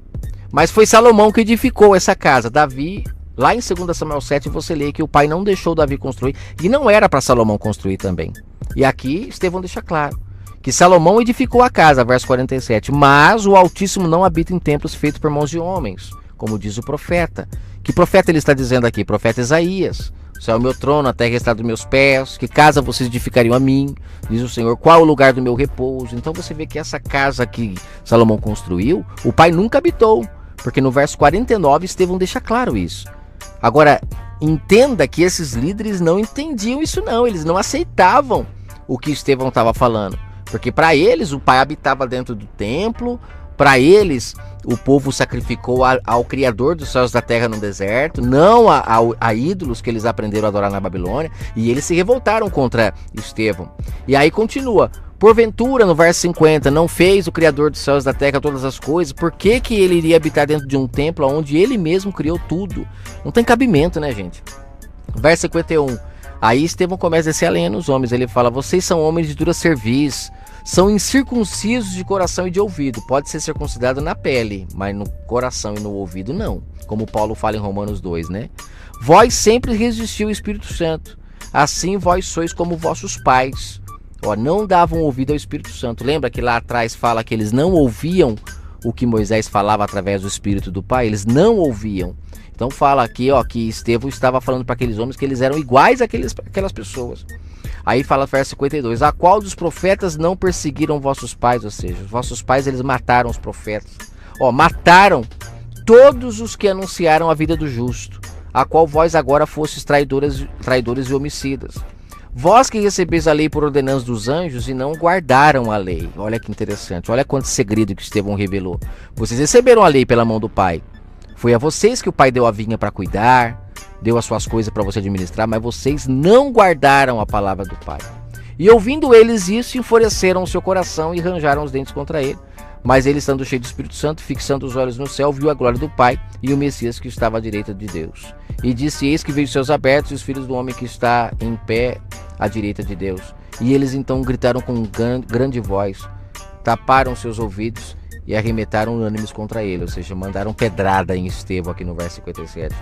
[SPEAKER 1] Mas foi Salomão que edificou essa casa. Davi, lá em 2 Samuel 7, você lê que o pai não deixou Davi construir, e não era para Salomão construir também. E aqui Estevão deixa claro que Salomão edificou a casa, verso 47, mas o Altíssimo não habita em templos feitos por mãos de homens, como diz o profeta. Que profeta ele está dizendo aqui? Profeta Isaías. O céu é o meu trono, a terra está dos meus pés. Que casa vocês edificariam a mim? Diz o Senhor. Qual é o lugar do meu repouso? Então você vê que essa casa que Salomão construiu, o pai nunca habitou. Porque no verso 49, Estevão deixa claro isso. Agora, entenda que esses líderes não entendiam isso não. Eles não aceitavam o que Estevão estava falando. Porque para eles, o pai habitava dentro do templo. Para eles, o povo sacrificou ao Criador dos céus e da terra no deserto, não a ídolos que eles aprenderam a adorar na Babilônia, e eles se revoltaram contra Estevão. E aí continua, porventura, no verso 50, não fez o Criador dos céus e da terra todas as coisas, por que que ele iria habitar dentro de um templo onde ele mesmo criou tudo? Não tem cabimento, né, gente? Verso 51, aí Estevão começa a descer a lenha nos homens, ele fala, vocês são homens de dura cerviz, são incircuncisos de coração e de ouvido. Pode ser circuncidado na pele, mas no coração e no ouvido não. Como Paulo fala em Romanos 2, né? Vós sempre resistiu ao Espírito Santo. Assim vós sois como vossos pais. Ó, não davam ouvido ao Espírito Santo. Lembra que lá atrás fala que eles não ouviam o que Moisés falava através do Espírito do Pai? Eles não ouviam. Então fala aqui, ó, que Estevão estava falando para aqueles homens que eles eram iguais àquelas pessoas. Aí fala verso 52, a qual dos profetas não perseguiram vossos pais? Ou seja, os vossos pais eles mataram os profetas. Ó, mataram todos os que anunciaram a vida do justo, a qual vós agora fostes traidores e homicidas. Vós que recebeis a lei por ordenança dos anjos e não guardaram a lei. Olha que interessante, olha quanto segredo que Estevão revelou. Vocês receberam a lei pela mão do Pai. Foi a vocês que o Pai deu a vinha para cuidar, deu as suas coisas para você administrar, mas vocês não guardaram a palavra do Pai. E ouvindo eles isso, enfureceram o seu coração e ranjaram os dentes contra ele. Mas ele, estando cheio do Espírito Santo, fixando os olhos no céu, viu a glória do Pai e o Messias que estava à direita de Deus. E disse, eis que veio os céus abertos e os filhos do homem que está em pé à direita de Deus. E eles então gritaram com grande voz, taparam seus ouvidos e arremetaram unânimes contra ele, ou seja, mandaram pedrada em Estevão aqui no verso 57.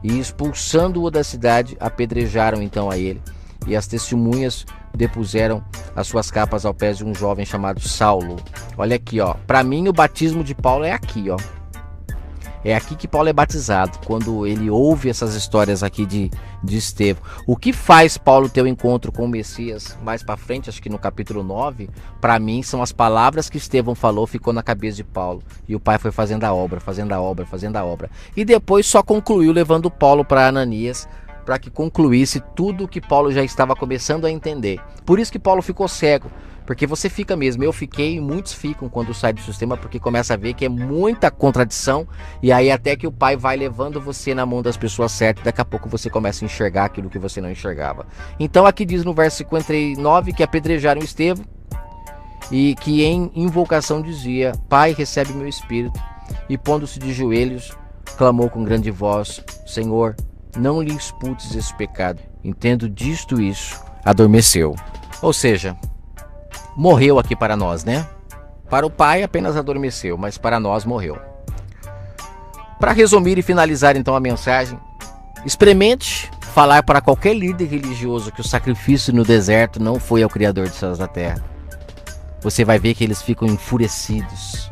[SPEAKER 1] E expulsando-o da cidade, apedrejaram então a ele. E as testemunhas depuseram as suas capas ao pé de um jovem chamado Saulo. Olha aqui, ó. Para mim, o batismo de Paulo é aqui, ó. É aqui que Paulo é batizado, quando ele ouve essas histórias aqui de Estevão. O que faz Paulo ter o encontro com o Messias mais para frente, acho que no capítulo 9, para mim são as palavras que Estevão falou, ficou na cabeça de Paulo. E o pai foi fazendo a obra, fazendo a obra, fazendo a obra. E depois só concluiu levando Paulo para Ananias, para que concluísse tudo que Paulo já estava começando a entender. Por isso que Paulo ficou cego. Porque você fica mesmo, eu fiquei e muitos ficam quando sai do sistema, porque começa a ver que é muita contradição, e aí até que o pai vai levando você na mão das pessoas certas, daqui a pouco você começa a enxergar aquilo que você não enxergava. Então aqui diz no verso 59 que apedrejaram Estevão, e que em invocação dizia, Pai, recebe meu espírito, e pondo-se de joelhos, clamou com grande voz, Senhor, não lhe exputes esse pecado. Entendo disto isso, adormeceu. Ou seja, morreu aqui para nós, né? Para o pai apenas adormeceu, mas para nós morreu. Para resumir e finalizar então a mensagem, experimente falar para qualquer líder religioso que o sacrifício no deserto não foi ao Criador dos céus e da terra. Você vai ver que eles ficam enfurecidos.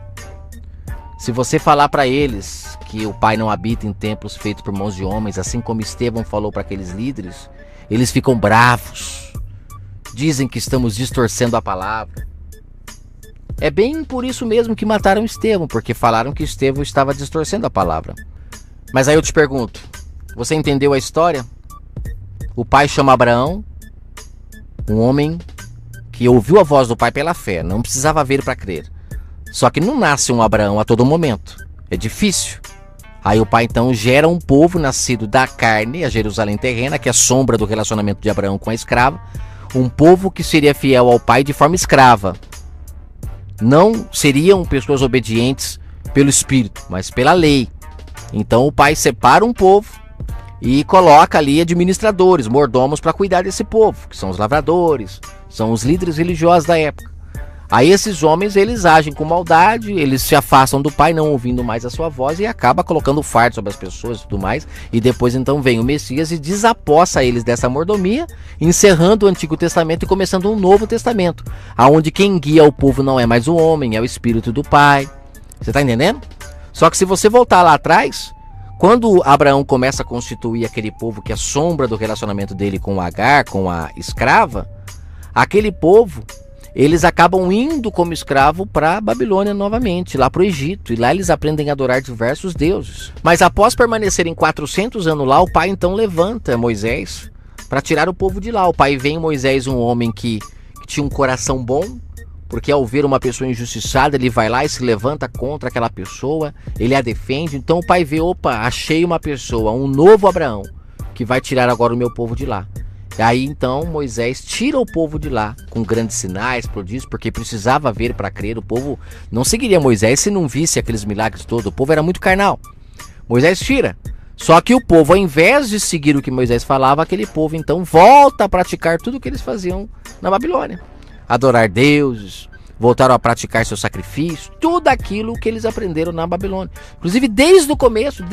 [SPEAKER 1] Se você falar para eles que o Pai não habita em templos feitos por mãos de homens, assim como Estevão falou para aqueles líderes, eles ficam bravos. Dizem que estamos distorcendo a palavra. É bem por isso mesmo que mataram Estevão, porque falaram que Estevão estava distorcendo a palavra. Mas aí eu te pergunto, você entendeu a história? O pai chama Abraão, um homem que ouviu a voz do pai pela fé, não precisava ver para crer. Só que não nasce um Abraão a todo momento, é difícil. Aí o pai então gera um povo nascido da carne, a Jerusalém terrena, que é a sombra do relacionamento de Abraão com a escrava, um povo que seria fiel ao pai de forma escrava. Não seriam pessoas obedientes pelo Espírito, mas pela lei. Então o pai separa um povo e coloca ali administradores, mordomos para cuidar desse povo, que são os lavradores, são os líderes religiosos da época. Aí esses homens, eles agem com maldade, eles se afastam do pai, não ouvindo mais a sua voz, e acaba colocando fardo sobre as pessoas e tudo mais. E depois então vem o Messias e desapossa eles dessa mordomia, encerrando o Antigo Testamento e começando um Novo Testamento, aonde quem guia o povo não é mais o homem, é o Espírito do Pai. Você está entendendo? Só que se você voltar lá atrás, quando Abraão começa a constituir aquele povo que é sombra do relacionamento dele com Agar, com a escrava, aquele povo, eles acabam indo como escravo para Babilônia novamente, lá para o Egito, e lá eles aprendem a adorar diversos deuses. Mas após permanecerem 400 anos lá, o pai então levanta Moisés para tirar o povo de lá. O pai vê em Moisés um homem que tinha um coração bom, porque ao ver uma pessoa injustiçada, ele vai lá e se levanta contra aquela pessoa, ele a defende. Então o pai vê, opa, achei uma pessoa, um novo Abraão, que vai tirar agora o meu povo de lá. E aí então Moisés tira o povo de lá, com grandes sinais, prodígios, porque precisava ver para crer. O povo não seguiria Moisés se não visse aqueles milagres todos, o povo era muito carnal. Moisés tira. Só que o povo, ao invés de seguir o que Moisés falava, aquele povo então volta a praticar tudo o que eles faziam na Babilônia. Adorar deuses, voltaram a praticar seus sacrifícios, tudo aquilo que eles aprenderam na Babilônia. Inclusive desde o começo,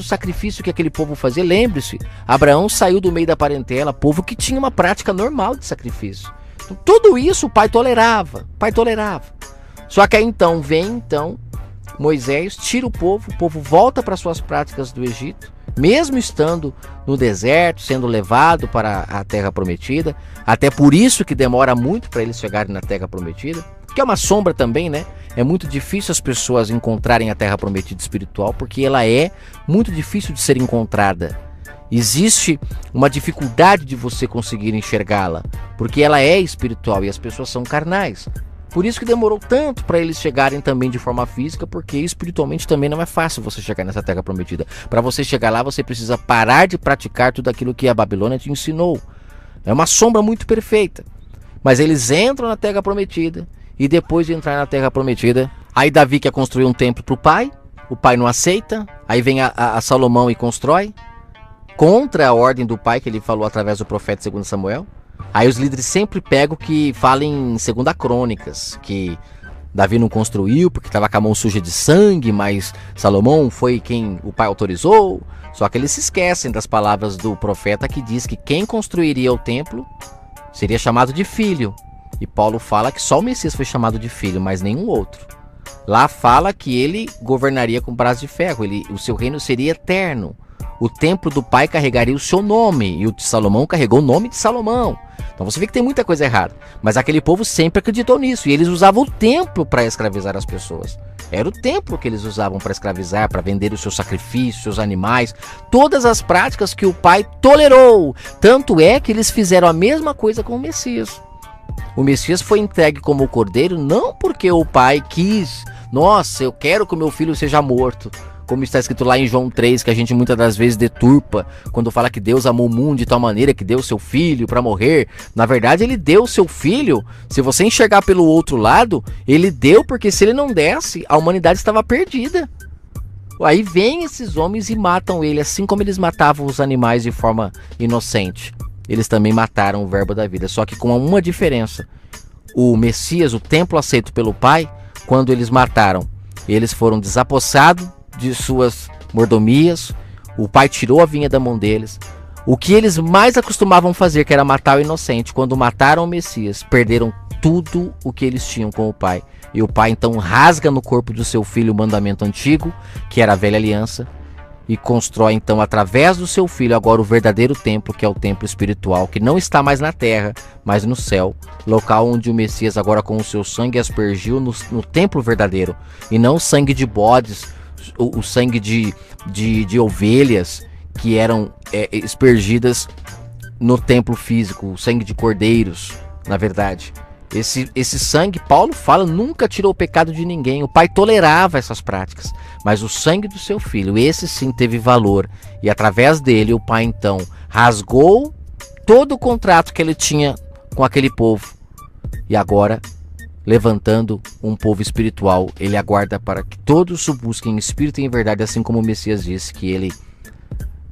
[SPEAKER 1] o sacrifício que aquele povo fazia, lembre-se, Abraão saiu do meio da parentela, povo que tinha uma prática normal de sacrifício. Então, tudo isso o pai tolerava. Só que aí então vem Moisés, tira o povo volta para suas práticas do Egito, mesmo estando no deserto, sendo levado para a terra prometida. Até por isso que demora muito para eles chegarem na terra prometida, que é uma sombra também, né? É muito difícil as pessoas encontrarem a terra prometida espiritual, porque ela é muito difícil de ser encontrada. Existe uma dificuldade de você conseguir enxergá-la, porque ela é espiritual e as pessoas são carnais. Por isso que demorou tanto para eles chegarem também de forma física, porque espiritualmente também não é fácil você chegar nessa terra prometida. Para você chegar lá, você precisa parar de praticar tudo aquilo que a Babilônia te ensinou. É uma sombra muito perfeita. Mas eles entram na terra prometida, e depois de entrar na terra prometida, aí Davi quer construir um templo para o pai não aceita, aí vem a Salomão e constrói, contra a ordem do pai que ele falou através do profeta 2 Samuel. Aí os líderes sempre pegam que falam em 2 Crônicas, que Davi não construiu porque estava com a mão suja de sangue, mas Salomão foi quem o pai autorizou. Só que eles se esquecem das palavras do profeta que diz que quem construiria o templo seria chamado de filho. E Paulo fala que só o Messias foi chamado de filho, mas nenhum outro. Lá fala que ele governaria com braço de ferro, o seu reino seria eterno. O templo do pai carregaria o seu nome, e o de Salomão carregou o nome de Salomão. Então você vê que tem muita coisa errada. Mas aquele povo sempre acreditou nisso, e eles usavam o templo para escravizar as pessoas. Era o templo que eles usavam para escravizar, para vender os seus sacrifícios, seus animais, todas as práticas que o pai tolerou. Tanto é que eles fizeram a mesma coisa com o Messias. O Messias foi entregue como cordeiro não porque o pai quis, nossa, eu quero que o meu filho seja morto, como está escrito lá em João 3, que a gente muitas das vezes deturpa, quando fala que Deus amou o mundo de tal maneira que deu o seu filho para morrer. Na verdade, ele deu o seu filho, se você enxergar pelo outro lado, ele deu porque se ele não desse, a humanidade estava perdida. Aí vem esses homens e matam ele, assim como eles matavam os animais de forma inocente. Eles também mataram o verbo da vida, só que com uma diferença. O Messias, o templo aceito pelo Pai, quando eles mataram, eles foram desapossados de suas mordomias, o pai tirou a vinha da mão deles. O que eles mais acostumavam fazer, que era matar o inocente, quando mataram o Messias, perderam tudo o que eles tinham com o pai. E o pai então rasga no corpo do seu filho o mandamento antigo, que era a velha aliança, e constrói então através do seu filho agora o verdadeiro templo, que é o templo espiritual, que não está mais na terra, mas no céu, local onde o Messias agora com o seu sangue aspergiu no templo verdadeiro, e não sangue de bodes, o sangue de ovelhas que eram aspergidas no templo físico, o sangue de cordeiros, na verdade. Esse sangue, Paulo fala, nunca tirou o pecado de ninguém. O pai tolerava essas práticas, mas o sangue do seu filho, esse sim teve valor, e através dele o pai então rasgou todo o contrato que ele tinha com aquele povo, e agora, levantando um povo espiritual, ele aguarda para que todos o busquem em espírito e em verdade, assim como o Messias disse que ele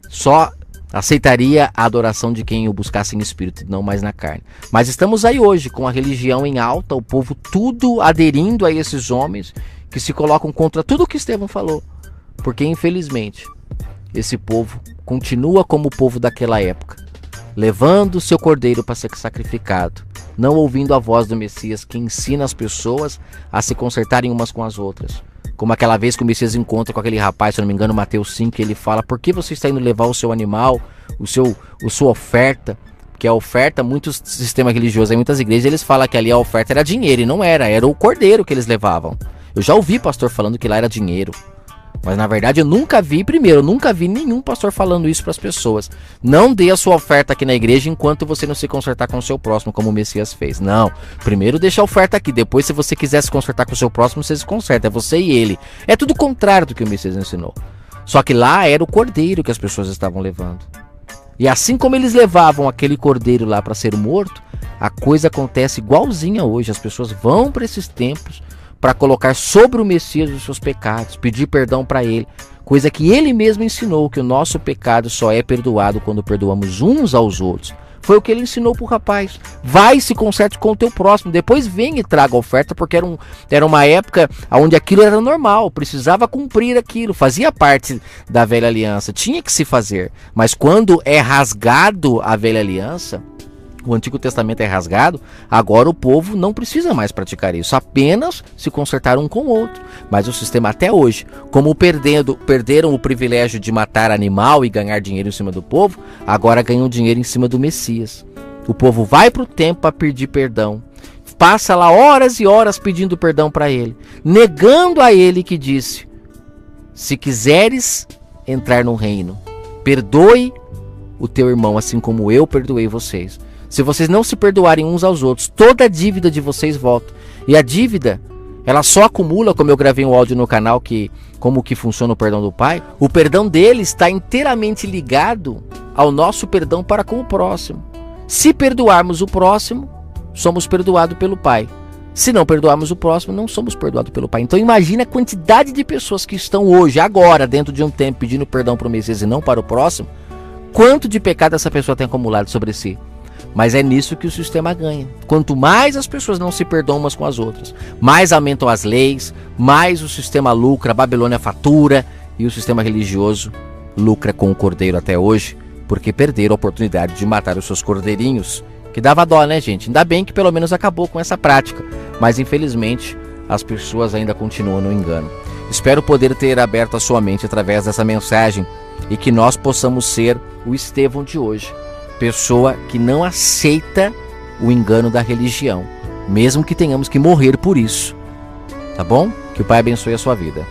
[SPEAKER 1] só aceitaria a adoração de quem o buscasse em espírito, não mais na carne. Mas estamos aí hoje com a religião em alta, o povo tudo aderindo a esses homens que se colocam contra tudo o que Estevão falou, porque infelizmente esse povo continua como o povo daquela época, levando o seu cordeiro para ser sacrificado, não ouvindo a voz do Messias que ensina as pessoas a se consertarem umas com as outras, Como aquela vez que o Messias encontra com aquele rapaz, se eu não me engano, Mateus 5, ele fala: por que você está indo levar o seu animal, a sua oferta? Porque a oferta, muitos sistemas religiosos, em muitas igrejas, eles falam que ali a oferta era dinheiro, e não era o cordeiro que eles levavam. Eu já ouvi pastor falando que lá era dinheiro. Mas na verdade eu nunca vi nenhum pastor falando isso para as pessoas. Não dê a sua oferta aqui na igreja enquanto você não se consertar com o seu próximo, como o Messias fez. Não, primeiro deixa a oferta aqui, depois se você quiser se consertar com o seu próximo, você se conserta, é você e ele. É tudo contrário do que o Messias ensinou. Só que lá era o cordeiro que as pessoas estavam levando. E assim como eles levavam aquele cordeiro lá para ser morto, a coisa acontece igualzinha hoje. As pessoas vão para esses templos para colocar sobre o Messias os seus pecados, pedir perdão para ele, coisa que ele mesmo ensinou, que o nosso pecado só é perdoado quando perdoamos uns aos outros. Foi o que ele ensinou pro rapaz. Vai e se conserte com o teu próximo, depois vem e traga a oferta, porque era uma época onde aquilo era normal, precisava cumprir aquilo, fazia parte da velha aliança, tinha que se fazer. Mas quando é rasgado a velha aliança, o Antigo Testamento é rasgado, agora o povo não precisa mais praticar isso, apenas se consertar um com o outro. Mas o sistema até hoje, como perderam o privilégio de matar animal e ganhar dinheiro em cima do povo, agora ganham dinheiro em cima do Messias. O povo vai para o templo para pedir perdão, passa lá horas e horas pedindo perdão para ele, negando a ele que disse: se quiseres entrar no reino, perdoe o teu irmão assim como eu perdoei vocês. Se vocês não se perdoarem uns aos outros, toda a dívida de vocês volta. E a dívida, ela só acumula, como eu gravei um áudio no canal, como que funciona o perdão do Pai. O perdão dele está inteiramente ligado ao nosso perdão para com o próximo. Se perdoarmos o próximo, somos perdoados pelo Pai. Se não perdoarmos o próximo, não somos perdoados pelo Pai. Então imagina a quantidade de pessoas que estão hoje, agora, dentro de um tempo, pedindo perdão para o Messias e não para o próximo. Quanto de pecado essa pessoa tem acumulado sobre si? Mas é nisso que o sistema ganha. Quanto mais as pessoas não se perdoam umas com as outras, mais aumentam as leis, mais o sistema lucra, a Babilônia fatura, e o sistema religioso lucra com o cordeiro até hoje, porque perderam a oportunidade de matar os seus cordeirinhos. Que dava dó, né, gente? Ainda bem que pelo menos acabou com essa prática, mas infelizmente as pessoas ainda continuam no engano. Espero poder ter aberto a sua mente através dessa mensagem e que nós possamos ser o Estevão de hoje. Pessoa que não aceita o engano da religião, mesmo que tenhamos que morrer por isso. Tá bom? Que o Pai abençoe a sua vida.